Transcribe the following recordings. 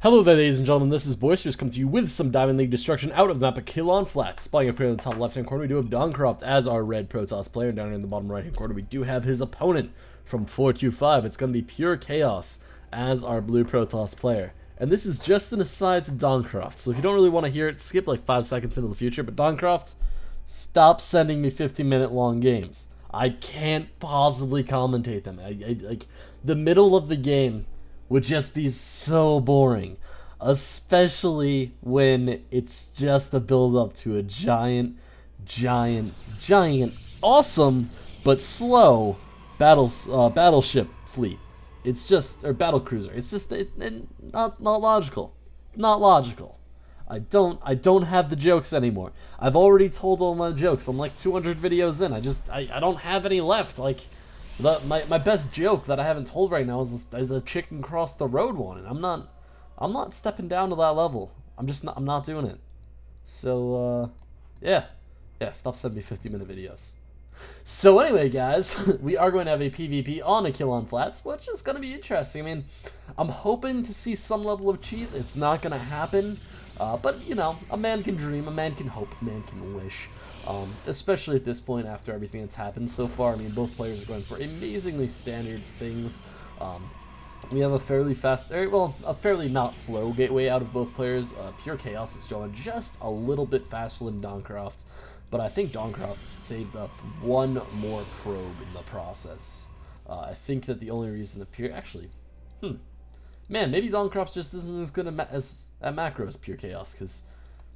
Hello there, ladies and gentlemen, this is Boisterous, coming to you with some Diamond League destruction out of the map of Kilon Flats. Spotting up here in the top left-hand corner, we do have Doncroft as our red PureChaos player. Down in the bottom right-hand corner, we do have his opponent from 425. It's going to be PureChaos as our blue PureChaos player. And this is just an aside to Doncroft, so if you don't really want to hear it, skip like 5 seconds into the future. But Doncroft, stop sending me 50-minute long games. I can't possibly commentate them. Like, the middle of the game would just be so boring, especially when it's just a build up to a giant, awesome but slow battleship fleet. It's just, or battle cruiser. It's just not logical. Not logical. I don't have the jokes anymore. I've already told all my jokes. I'm like 200 videos in. I don't have any left. Like, my best joke that I haven't told right now is a chicken cross the road one, and I'm not stepping down to that level. I'm not doing it. So yeah, stop sending me 50-minute videos. So anyway, guys, we are going to have a PvP on Kilon Flats, which is going to be interesting. I mean, I'm hoping to see some level of cheese. It's not going to happen, but you know, a man can dream, a man can hope, a man can wish. Especially at this point after everything that's happened so far. I mean, both players are going for amazingly standard things. We have a fairly fast, a fairly not slow gateway out of both players. PureChaos is going just a little bit faster than Doncroft, but I think Doncroft saved up one more probe in the process. I think that the only reason that man, maybe Doncroft just isn't as good at macro as PureChaos, because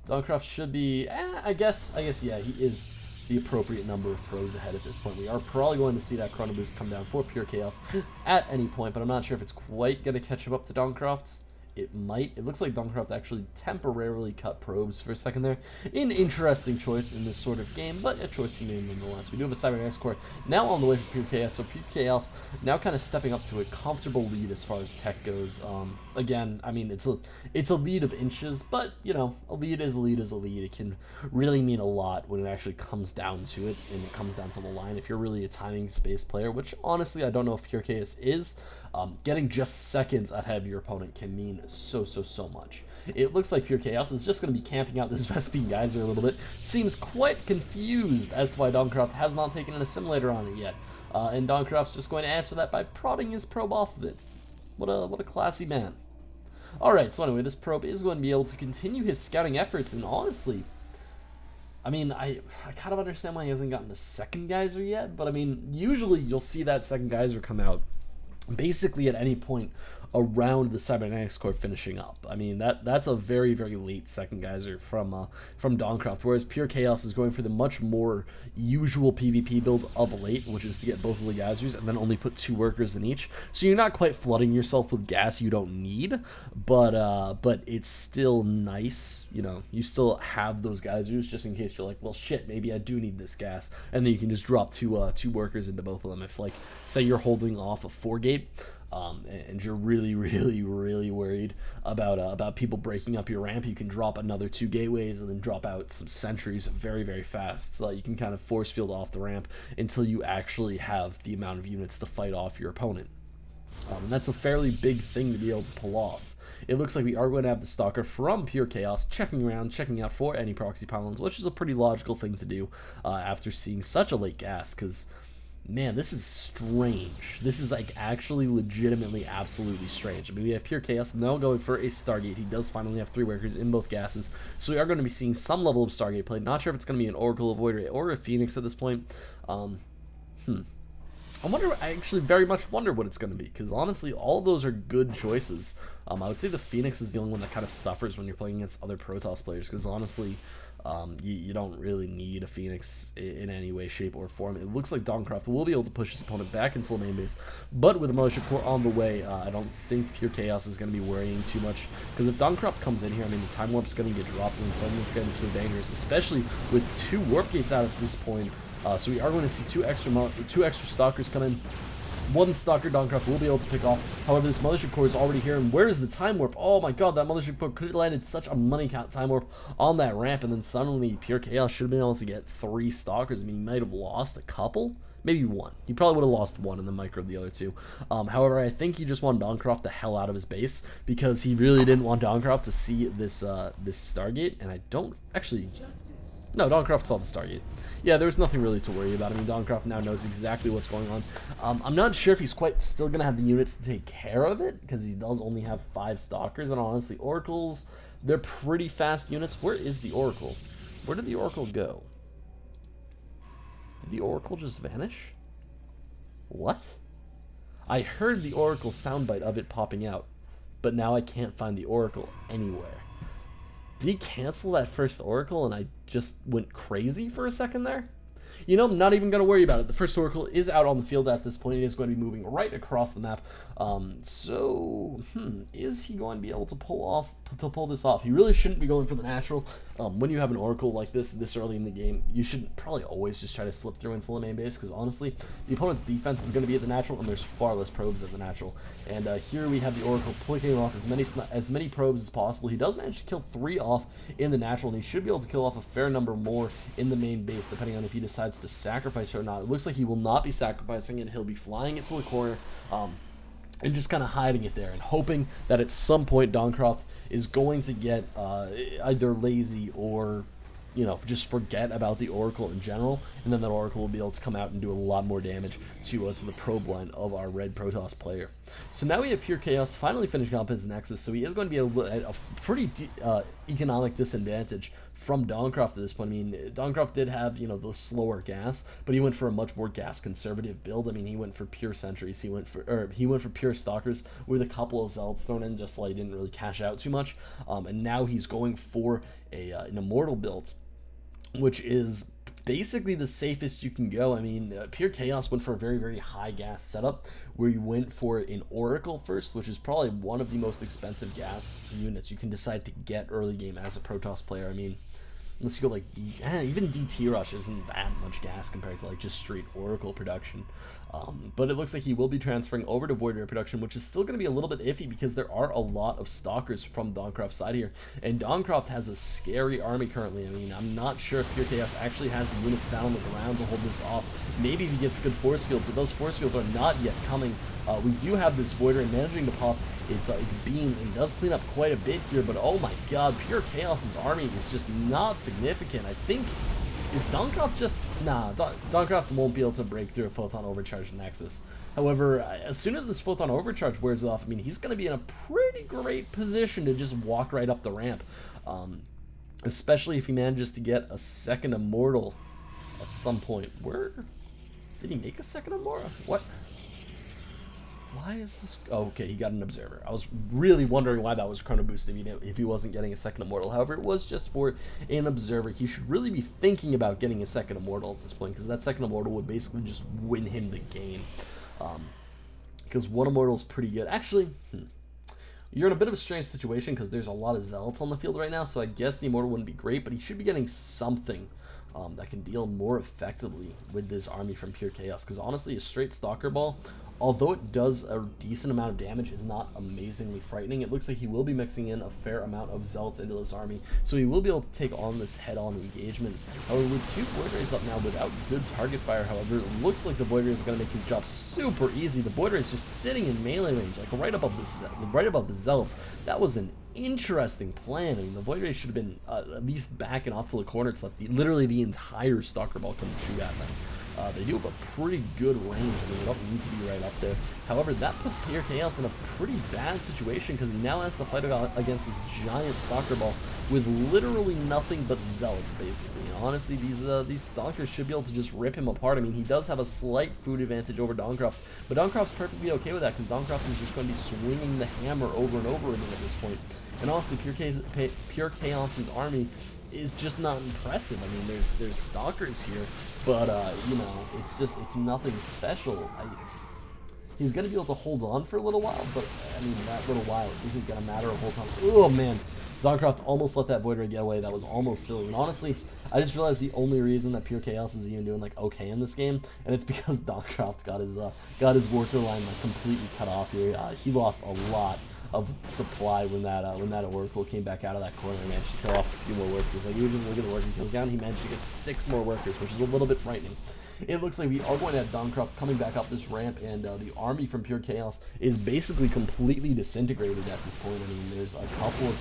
Doncroft should be, I guess, yeah, he is the appropriate number of pros ahead at this point. We are probably going to see that chrono boost come down for PureChaos at any point, but I'm not sure if it's quite going to catch him up to Doncroft. It might. It looks like Doncroft actually temporarily cut probes for a second there. An interesting choice in this sort of game, but a choice he made nonetheless. We do have a Cybernetics core now on the way for PureChaos, so PureChaos now kind of stepping up to a comfortable lead as far as tech goes. Again, I mean, it's a lead of inches, but, you know, a lead is a lead is a lead. It can really mean a lot when it actually comes down to it, and it comes down to the line. If you're really a timing space player, which honestly I don't know if PureChaos is, getting just seconds ahead of your opponent can mean so much. It looks like PureChaos is just going to be camping out this Vespine Geyser a little bit. Seems quite confused as to why Doncroft has not taken an assimilator on it yet. And Doncroft's just going to answer that by prodding his probe off of it. What a classy man. Alright, so anyway, this probe is going to be able to continue his scouting efforts, and honestly, I mean, I kind of understand why he hasn't gotten the second geyser yet, but I mean, usually you'll see that second geyser come out basically at any point around the Cybernetics core finishing up. I mean, that's a very late second geyser from Doncroft, whereas PureChaos is going for the much more usual PvP build of late, which is to get both of the geysers and then only put 2 workers in each. So you're not quite flooding yourself with gas you don't need, but it's still nice. You know, you still have those geysers just in case you're like, well, shit, maybe I do need this gas, and then you can just drop two workers into both of them. If, like, say you're holding off a 4-gate. And you're really worried about people breaking up your ramp, you can drop another 2 gateways and then drop out some sentries very fast, so you can kind of force field off the ramp until you actually have the amount of units to fight off your opponent. And that's a fairly big thing to be able to pull off. It looks like we are going to have the Stalker from PureChaos checking around, checking out for any proxy pylons, which is a pretty logical thing to do after seeing such a late gas, because man, this is strange. This is, like, actually legitimately absolutely strange. I mean, we have PureChaos now going for a Stargate. He does finally have 3 workers in both gases, so we are going to be seeing some level of Stargate play. Not sure if it's going to be an Oracle Avoider or a Phoenix at this point. I actually very much wonder what it's going to be, because honestly, all of those are good choices. I would say the Phoenix is the only one that kind of suffers when you're playing against other Protoss players, because honestly, you don't really need a Phoenix in any way, shape, or form. It looks like Doncroft will be able to push his opponent back into the main base, but with a Mothership Core on the way, I don't think PureChaos is going to be worrying too much, because if Doncroft comes in here, I mean, the Time Warp's going to get dropped, and suddenly it's going to be so dangerous, especially with 2 Warp Gates out at this point. So we are going to see two extra Stalkers come in. 1 Stalker Doncroft will be able to pick off. However, this Mothership Core is already here, and where is the Time Warp? Oh my god, that Mothership Core could have landed such a money count Time Warp on that ramp, and then suddenly PureChaos should have been able to get 3 Stalkers. I mean, he might have lost a couple, maybe one. He probably would have lost one and then microed the other two. However, I think he just wanted Doncroft the hell out of his base because he really didn't want Doncroft to see this this Stargate. And I don't actually... No, Doncroft saw the Stargate. Yeah, there's nothing really to worry about. I mean, Doncroft now knows exactly what's going on. I'm not sure if he's quite still going to have the units to take care of it, because he does only have 5 Stalkers, and honestly, Oracles, they're pretty fast units. Where is the Oracle? Where did the Oracle go? Did the Oracle just vanish? What? I heard the Oracle soundbite of it popping out, but now I can't find the Oracle anywhere. Did he cancel that first Oracle and I just went crazy for a second there? You know, I'm not even going to worry about it. The first Oracle is out on the field at this point. It is going to be moving right across the map. Is he going to be able to pull this off? He really shouldn't be going for the natural. When you have an Oracle like this early in the game, you should probably always just try to slip through into the main base, because honestly, the opponent's defense is going to be at the natural, and there's far less probes at the natural. And here we have the Oracle picking off as many probes as possible. He does manage to kill 3 off in the natural, and he should be able to kill off a fair number more in the main base, depending on if he decides to sacrifice or not. It looks like he will not be sacrificing it. He'll be flying it to the corner and just kind of hiding it there and hoping that at some point Doncroft is going to get either lazy or, you know, just forget about the Oracle in general, and then that Oracle will be able to come out and do a lot more damage to the probe line of our red Protoss player. So now we have PureChaos finally finishing up his Nexus, so he is going to be at a pretty economic disadvantage from Doncroft at this point. I mean, Doncroft did have, you know, the slower gas, but he went for a much more gas conservative build. I mean, he went for pure sentries, he went for pure stalkers with a couple of zealots thrown in just so he didn't really cash out too much. And now he's going for an immortal build, which is basically the safest you can go. I mean, PureChaos went for a very, very high gas setup where you went for an Oracle first, which is probably one of the most expensive gas units you can decide to get early game as a Protoss player. I mean, unless you go like even DT Rush isn't that much gas compared to like just straight Oracle production. But it looks like he will be transferring over to Void Ray production, which is still going to be a little bit iffy because there are a lot of Stalkers from Doncroft's side here. And Doncroft has a scary army currently. I mean, I'm not sure if PureChaos actually has the units down on the ground to hold this off. Maybe if he gets good force fields, but those force fields are not yet coming. We do have this Void Ray managing to pop its beams and does clean up quite a bit here, but oh my god, PureChaos' army is just not significant. I think... Is Doncroft just... Nah, Doncroft won't be able to break through a Photon Overcharge Nexus. However, as soon as this Photon Overcharge wears off, I mean, he's going to be in a pretty great position to just walk right up the ramp. Especially if he manages to get a second Immortal at some point. Where... Did he make a second Immortal? What? Why is this... Oh, okay, he got an Observer. I was really wondering why that was chrono boosted if he wasn't getting a second Immortal. However, it was just for an Observer. He should really be thinking about getting a second Immortal at this point, because that second Immortal would basically just win him the game. Because one Immortal is pretty good. Actually, you're in a bit of a strange situation because there's a lot of Zealots on the field right now, so I guess the Immortal wouldn't be great, but he should be getting something that can deal more effectively with this army from PureChaos, because honestly, a straight Stalker Ball, although it does a decent amount of damage, is not amazingly frightening. It looks like he will be mixing in a fair amount of Zealots into this army, so he will be able to take on this head-on engagement. However, with 2 Void Rays up now without good target fire, however, it looks like the Void Rays are going to make his job super easy. The Void Ray is just sitting in melee range, like right above the Zealots. That was an interesting plan. I mean, the Void Ray should have been at least backing off to the corner so that literally the entire Stalker Ball can shoot at them. They do have a pretty good range. I mean, they don't need to be right up there. However, that puts PureChaos in a pretty bad situation because he now has to fight against this giant Stalker Ball with literally nothing but Zealots, basically. And honestly, these Stalkers should be able to just rip him apart. I mean, he does have a slight food advantage over Doncroft, but Doncroft's perfectly okay with that because Doncroft is just going to be swinging the hammer over and over again at this point. And honestly, PureChaos' army is just not impressive. I mean, there's Stalkers here, but you know, it's nothing special. He's gonna be able to hold on for a little while, but I mean, that little while isn't gonna matter a whole ton. Oh man, Doncroft almost let that Void Ray get away. That was almost silly. And honestly, I just realized the only reason that PureChaos is even doing like okay in this game, and it's because Doncroft got his worker line like completely cut off here. He lost a lot of supply when that Oracle came back out of that corner and managed to kill off a few more workers. Like, you were just looking at the worker kill count, he managed to get 6 more workers, which is a little bit frightening. it looks like we are going to have Doncroft coming back up this ramp, and the army from PureChaos is basically completely disintegrated at this point. I mean, there's a couple of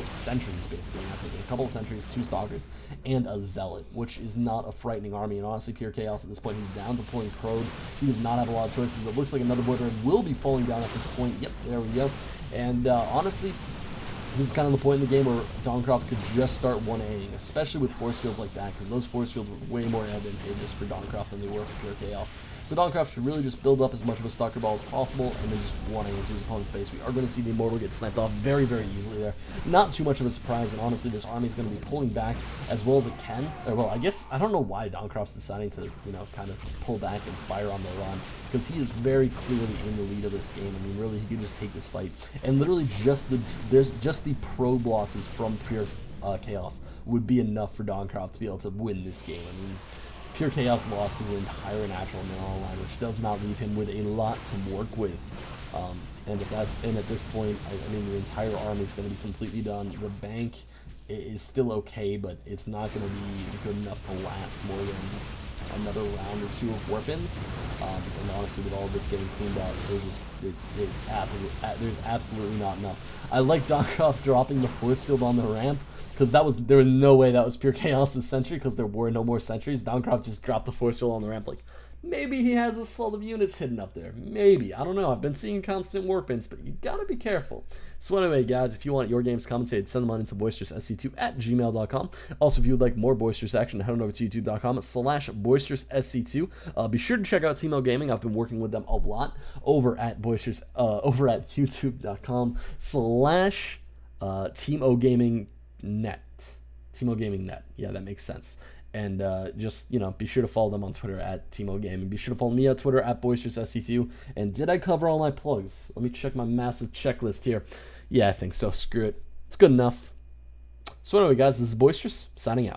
sentries basically. I think a couple of sentries, 2 stalkers, and a zealot, which is not a frightening army. And honestly, PureChaos at this point, he's down to pulling probes. He does not have a lot of choices. It looks like another Boisterous will be falling down at this point. Yep, there we go. And honestly, this is kind of the point in the game where Doncroft could just start 1Aing, especially with force fields like that, because those force fields were way more advantageous for Doncroft than they were for PureChaos. So Doncroft should really just build up as much of a stalker ball as possible and then just 1A into his opponent's base. We are going to see the Immortal get sniped off very, very easily there. Not too much of a surprise, and honestly, this army is going to be pulling back as well as it can. Or, well, I guess, I don't know why Doncroft's deciding to, you know, kind of pull back and fire on the run, because he is very clearly in the lead of this game. I mean, really, he could just take this fight. And literally, there's just the probe losses from PureChaos would be enough for Doncroft to be able to win this game. I mean, PureChaos lost his entire natural mineral line, which does not leave him with a lot to work with. And at this point, I mean, the entire army is going to be completely done. The bank is still okay, but it's not going to be good enough to last more than another round or 2 of weapons. And honestly, with all of this getting cleaned up, there's absolutely not enough. I like Doncroft dropping the force field on the ramp, because there was no way that was PureChaos' sentry, because there were no more sentries. Doncroft just dropped the force field on the ramp. Like, maybe he has a slot of units hidden up there. Maybe. I don't know. I've been seeing constant warpins, but you gotta be careful. So anyway, guys, if you want your games commentated, send them on into boisteroussc2@gmail.com. Also, if you would like more Boisterous action, head on over to youtube.com/boisteroussc2. Be sure to check out Teemo Gaming. I've been working with them a lot over at youtube.com/Teemo Gaming Net. Teemo Gaming Net. Yeah, that makes sense. And just, you know, be sure to follow them on Twitter at Teemo Gaming. Be sure to follow me on Twitter at BoisterousSC2. And did I cover all my plugs? Let me check my massive checklist here. Yeah, I think so. Screw it. It's good enough. So anyway, guys, this is Boisterous, signing out.